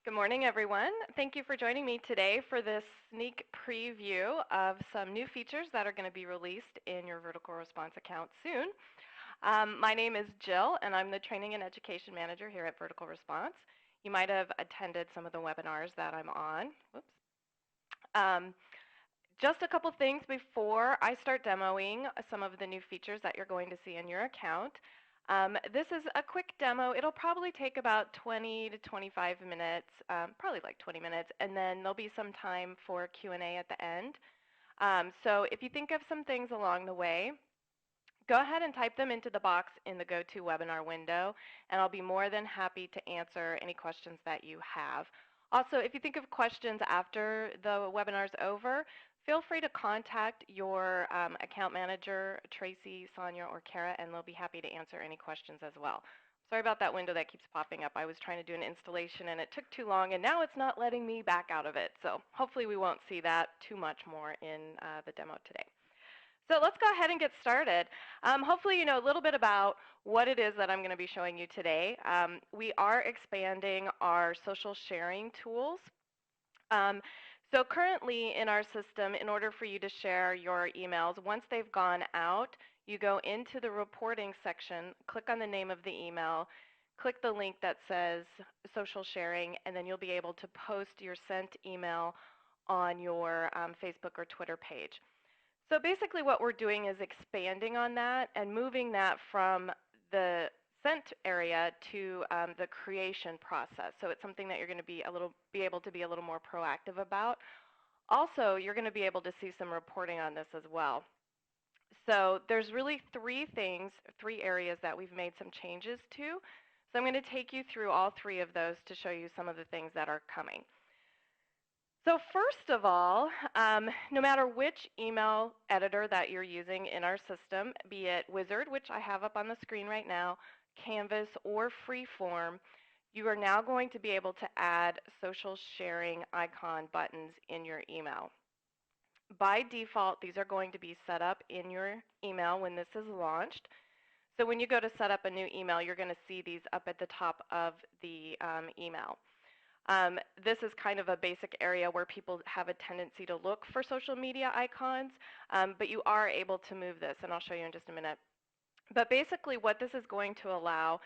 Good morning, everyone. Thank you for joining me today for this sneak preview of some new features that are going to be released in your Vertical Response account soon. My name is Jill, and I'm the Training and Education Manager here at Vertical Response. You might have attended some of the webinars that I'm on. Whoops. Just a couple things before I start demoing some of the new features that you're going to see in your account. This is a quick demo. It'll probably take about 20 to 25 minutes, probably like 20 minutes, and then there'll be some time for Q&A at the end. So if you think of some things along the way, go ahead and type them into the box in the GoToWebinar window, and I'll be more than happy to answer any questions that you have. Also, if you think of questions after the webinar's over, feel free to contact your account manager, Tracy, Sonia, or Kara, and they'll be happy to answer any questions as well. Sorry about that window that keeps popping up. I was trying to do an installation and it took too long, and now it's not letting me back out of it. So hopefully we won't see that too much more in the demo today. So let's go ahead and get started. Hopefully you know a little bit about what it is that I'm going to be showing you today. We are expanding our social sharing tools. So currently in our system, in order for you to share your emails, once they've gone out, you go into the reporting section, click on the name of the email, click the link that says social sharing, and then you'll be able to post your sent email on your Facebook or Twitter page. So basically what we're doing is expanding on that and moving that from the sent area to the creation process. So it's something that you're going to be able to be a little more proactive about. Also, you're going to be able to see some reporting on this as well. So there's really three areas that we've made some changes to. So I'm going to take you through all three of those to show you some of the things that are coming. So first of all, no matter which email editor that you're using in our system, be it Wizard, which I have up on the screen right now, Canvas, or Freeform, you are now going to be able to add social sharing icon buttons in your email. By default, these are going to be set up in your email when this is launched. So when you go to set up a new email, you're going to see these up at the top of the email. This is kind of a basic area where people have a tendency to look for social media icons, but you are able to move this, and I'll show you in just a minute. But basically what this is going to allow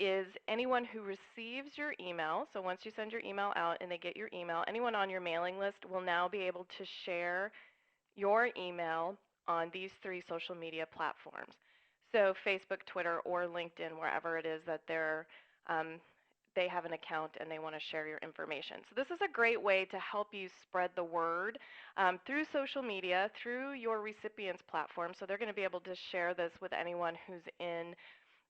is anyone who receives your email, so once you send your email out and they get your email, anyone on your mailing list will now be able to share your email on these three social media platforms. So Facebook, Twitter, or LinkedIn, wherever it is that they have an account and they want to share your information. So this is a great way to help you spread the word through social media, through your recipients platform. So they're going to be able to share this with anyone who's in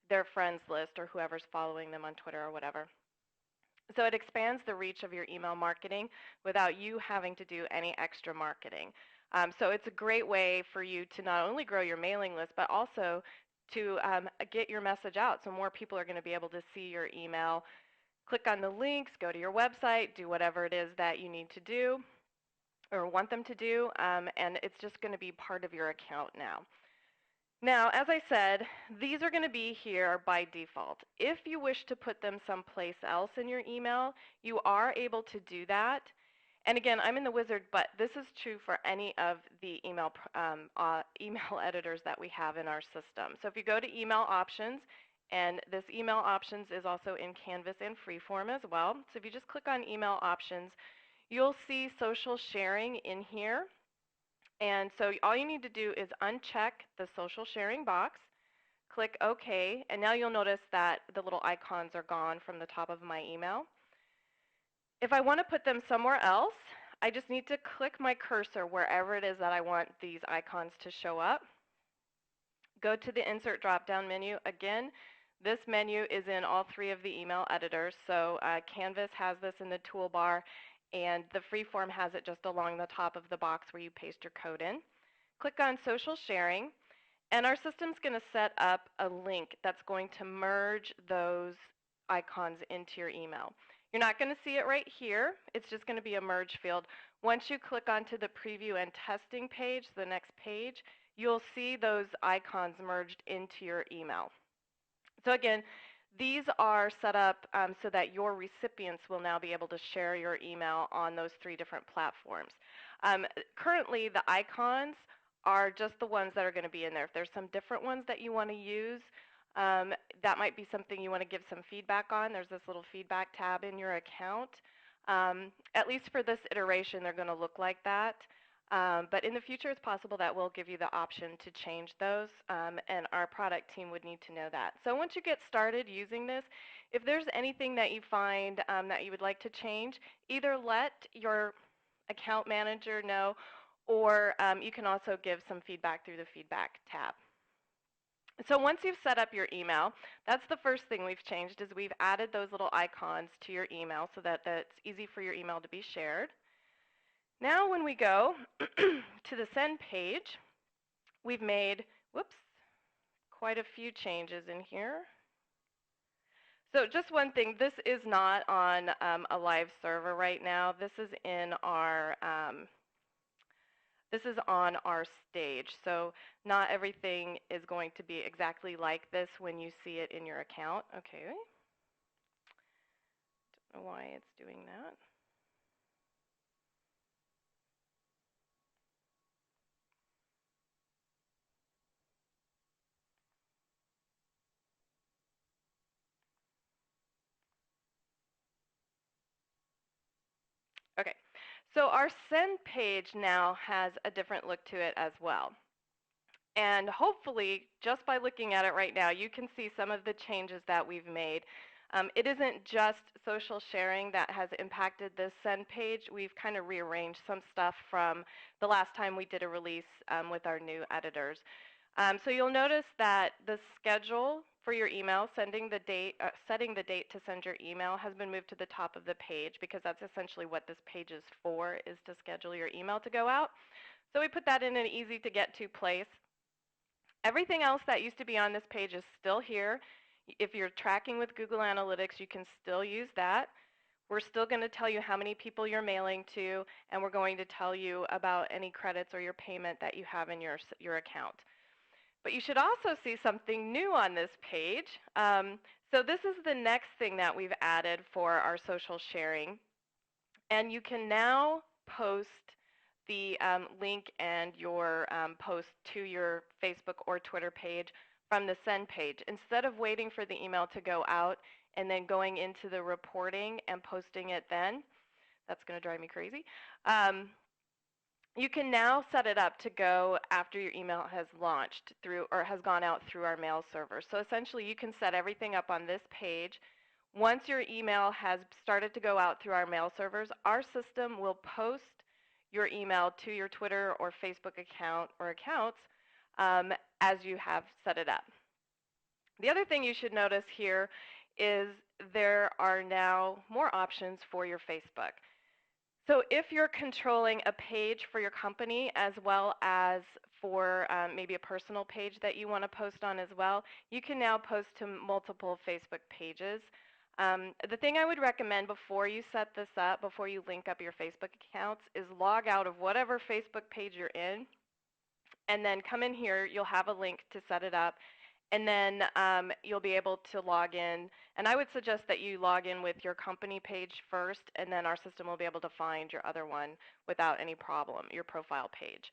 their friends list or whoever's following them on Twitter or whatever. So it expands the reach of your email marketing without you having to do any extra marketing. So it's a great way for you to not only grow your mailing list, but also to get your message out. So more people are going to be able to see your email, click on the links, go to your website, do whatever it is that you need to do or want them to do, and it's just going to be part of your account now. Now, as I said, these are going to be here by default. If you wish to put them someplace else in your email, you are able to do that. And again, I'm in the Wizard, but this is true for any of the email editors that we have in our system. So if you go to Email Options, and this Email Options is also in Canvas and Freeform as well. So if you just click on Email Options, you'll see social sharing in here. And so all you need to do is uncheck the social sharing box, click OK, and now you'll notice that the little icons are gone from the top of my email. If I want to put them somewhere else, I just need to click my cursor wherever it is that I want these icons to show up. Go to the Insert drop-down menu. Again, this menu is in all three of the email editors. So Canvas has this in the toolbar, and the Freeform has it just along the top of the box where you paste your code in. Click on Social Sharing, and our system's going to set up a link that's going to merge those icons into your email. You're not going to see it right here. It's just going to be a merge field. Once you click onto the Preview and Testing page, the next page, you'll see those icons merged into your email. So again, These are set up so that your recipients will now be able to share your email on those 3 different platforms. Currently, the icons are just the ones that are going to be in there. If there's some different ones that you want to use, that might be something you want to give some feedback on. There's this little feedback tab in your account. At least for this iteration, they're going to look like that. But in the future, it's possible that we'll give you the option to change those, and our product team would need to know that. So once you get started using this, if there's anything that you find that you would like to change, either let your account manager know, or you can also give some feedback through the feedback tab. So once you've set up your email, that's the first thing we've changed, is we've added those little icons to your email so that it's easy for your email to be shared. Now when we go to the send page, we've made, quite a few changes in here. So just one thing, this is not on a live server right now. This is in our, this is on our stage. So not everything is going to be exactly like this when you see it in your account. Okay. Don't know why it's doing that. Okay, so our send page now has a different look to it as well. And hopefully, just by looking at it right now, you can see some of the changes that we've made. It isn't just social sharing that has impacted this send page. We've kind of rearranged some stuff from the last time we did a release with our new editors. So you'll notice that the schedule for your email, setting the date to send your email, has been moved to the top of the page, because that's essentially what this page is for, is to schedule your email to go out. So we put that in an easy to get to place. Everything else that used to be on this page is still here. If you're tracking with Google Analytics, you can still use that. We're still going to tell you how many people you're mailing to, and we're going to tell you about any credits or your payment that you have in your account. But you should also see something new on this page. So this is the next thing that we've added for our social sharing. And you can now post the link and your post to your Facebook or Twitter page from the send page. Instead of waiting for the email to go out and then going into the reporting and posting it then, that's going to drive me crazy. You can now set it up to go after your email has launched through, or has gone out through our mail server. So essentially, you can set everything up on this page. Once your email has started to go out through our mail servers, our system will post your email to your Twitter or Facebook account or accounts as you have set it up. The other thing you should notice here is there are now more options for your Facebook. So if you're controlling a page for your company as well as for maybe a personal page that you want to post on as well, you can now post to multiple Facebook pages. The thing I would recommend before you set this up, before you link up your Facebook accounts, is log out of whatever Facebook page you're in, and then come in here. You'll have a link to set it up, and then you'll be able to log in. And I would suggest that you log in with your company page first, and then our system will be able to find your other one without any problem, your profile page.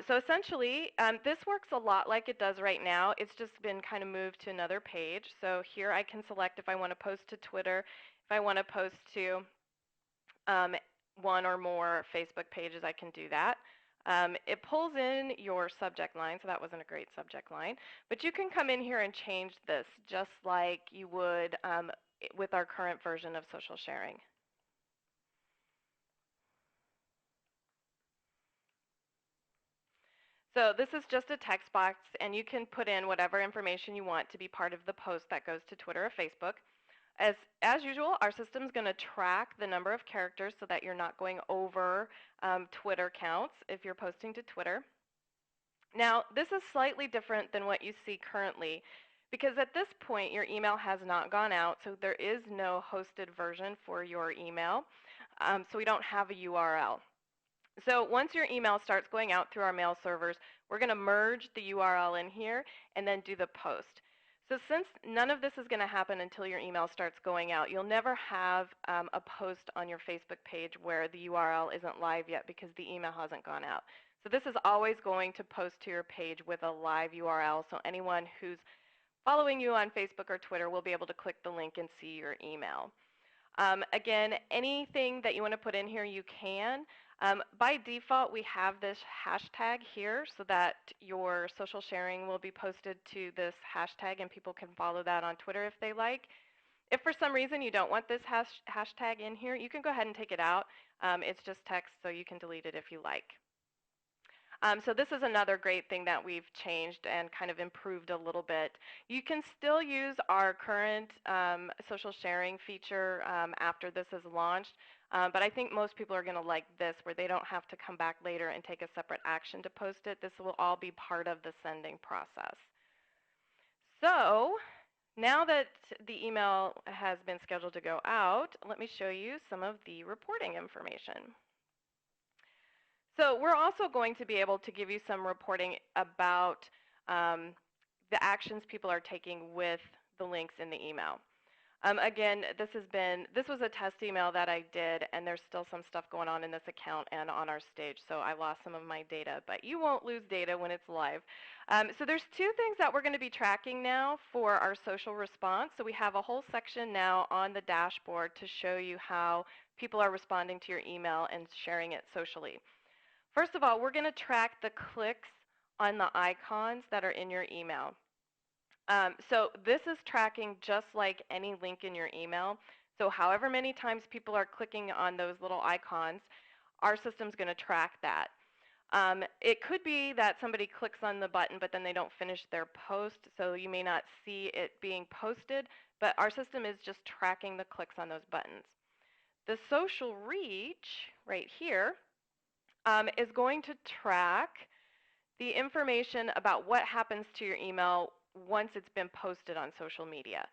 So essentially, this works a lot like it does right now. It's just been kind of moved to another page. So here I can select if I want to post to Twitter, if I want to post to one or more Facebook pages, I can do that. It pulls in your subject line, so that wasn't a great subject line. But you can come in here and change this just like you would with our current version of social sharing. So this is just a text box, and you can put in whatever information you want to be part of the post that goes to Twitter or Facebook. As usual, our system is going to track the number of characters so that you're not going over Twitter counts if you're posting to Twitter. Now, this is slightly different than what you see currently, because at this point your email has not gone out, so there is no hosted version for your email, so we don't have a URL. So once your email starts going out through our mail servers, we're going to merge the URL in here and then do the post. So since none of this is going to happen until your email starts going out, you'll never have a post on your Facebook page where the URL isn't live yet because the email hasn't gone out. So this is always going to post to your page with a live URL, so anyone who's following you on Facebook or Twitter will be able to click the link and see your email. Again, anything that you want to put in here, you can. By default, we have this hashtag here so that your social sharing will be posted to this hashtag and people can follow that on Twitter if they like. If for some reason you don't want this hashtag in here, you can go ahead and take it out. It's just text, so you can delete it if you like. So this is another great thing that we've changed and kind of improved a little bit. You can still use our current social sharing feature after this is launched, but I think most people are going to like this where they don't have to come back later and take a separate action to post it. This will all be part of the sending process. So now that the email has been scheduled to go out, let me show you some of the reporting information. So we're also going to be able to give you some reporting about the actions people are taking with the links in the email. Again, this was a test email that I did, and there's still some stuff going on in this account and on our stage, so I lost some of my data, but you won't lose data when it's live. So there's two things that we're going to be tracking now for our social response. So we have a whole section now on the dashboard to show you how people are responding to your email and sharing it socially. First of all, we're going to track the clicks on the icons that are in your email. So this is tracking just like any link in your email. So however many times people are clicking on those little icons, our system's going to track that. It could be that somebody clicks on the button, but then they don't finish their post, so you may not see it being posted, but our system is just tracking the clicks on those buttons. The social reach right here is going to track the information about what happens to your email once it's been posted on social media.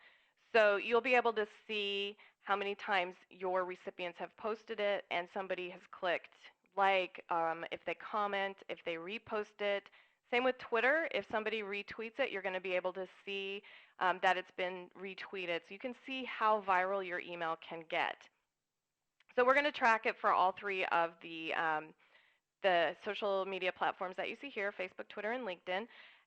So you'll be able to see how many times your recipients have posted it and somebody has clicked like, if they comment, if they repost it. Same with Twitter. If somebody retweets it, you're going to be able to see that it's been retweeted. So you can see how viral your email can get. So we're going to track it for all three of the social media platforms that you see here, Facebook, Twitter, and LinkedIn.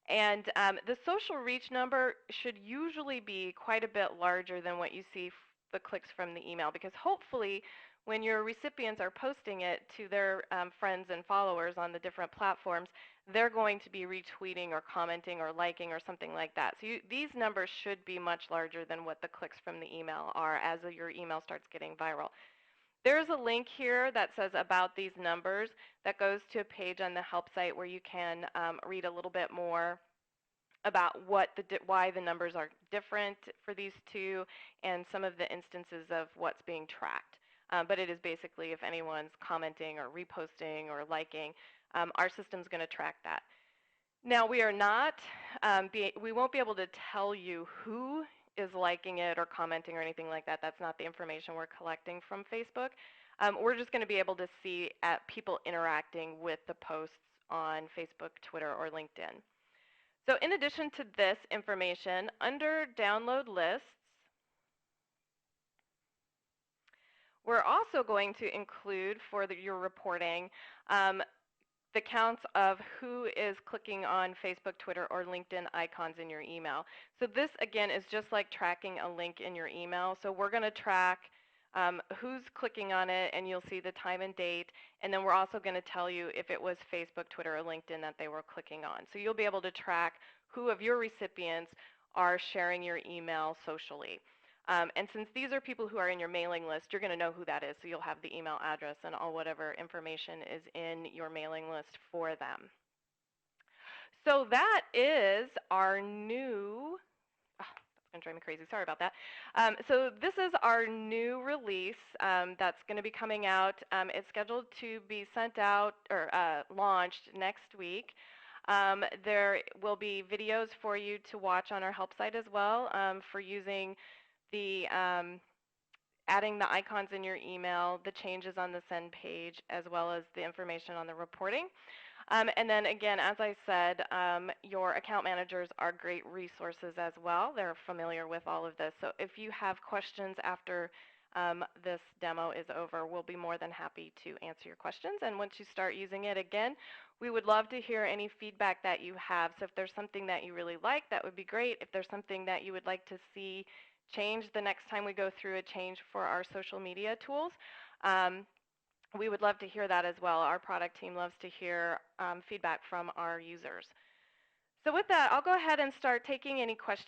And the social reach number should usually be quite a bit larger than what you see the clicks from the email, because hopefully when your recipients are posting it to their friends and followers on the different platforms, they're going to be retweeting or commenting or liking or something like that. So these numbers should be much larger than what the clicks from the email are as your email starts getting viral. There's a link here that says about these numbers that goes to a page on the help site where you can read a little bit more about why the numbers are different for these two and some of the instances of what's being tracked. But it is basically if anyone's commenting or reposting or liking, our system's going to track that. Now we are not, we won't be able to tell you who is liking it or commenting or anything like that. That's not the information we're collecting from Facebook. We're just going to be able to see people interacting with the posts on Facebook, Twitter, or LinkedIn. So in addition to this information, under download lists, we're also going to include for your reporting the counts of who is clicking on Facebook, Twitter, or LinkedIn icons in your email. So this, again, is just like tracking a link in your email. So we're going to track who's clicking on it, and you'll see the time and date. And then we're also going to tell you if it was Facebook, Twitter, or LinkedIn that they were clicking on. So you'll be able to track who of your recipients are sharing your email socially. And since these are people who are in your mailing list, you're going to know who that is. So you'll have the email address and all whatever information is in your mailing list for them. So that is our new, that's going to drive me crazy. Sorry about that. So this is our new release that's going to be coming out. It's scheduled to be sent out or launched next week. There will be videos for you to watch on our help site as well for using the adding the icons in your email, the changes on the send page, as well as the information on the reporting. And then again, as I said, your account managers are great resources as well. They're familiar with all of this. So if you have questions after this demo is over, we'll be more than happy to answer your questions. And once you start using it again, we would love to hear any feedback that you have. So if there's something that you really like, that would be great. If there's something that you would like to see change the next time we go through a change for our social media tools, um, we would love to hear that as well. Our product team loves to hear feedback from our users. So with that, I'll go ahead and start taking any questions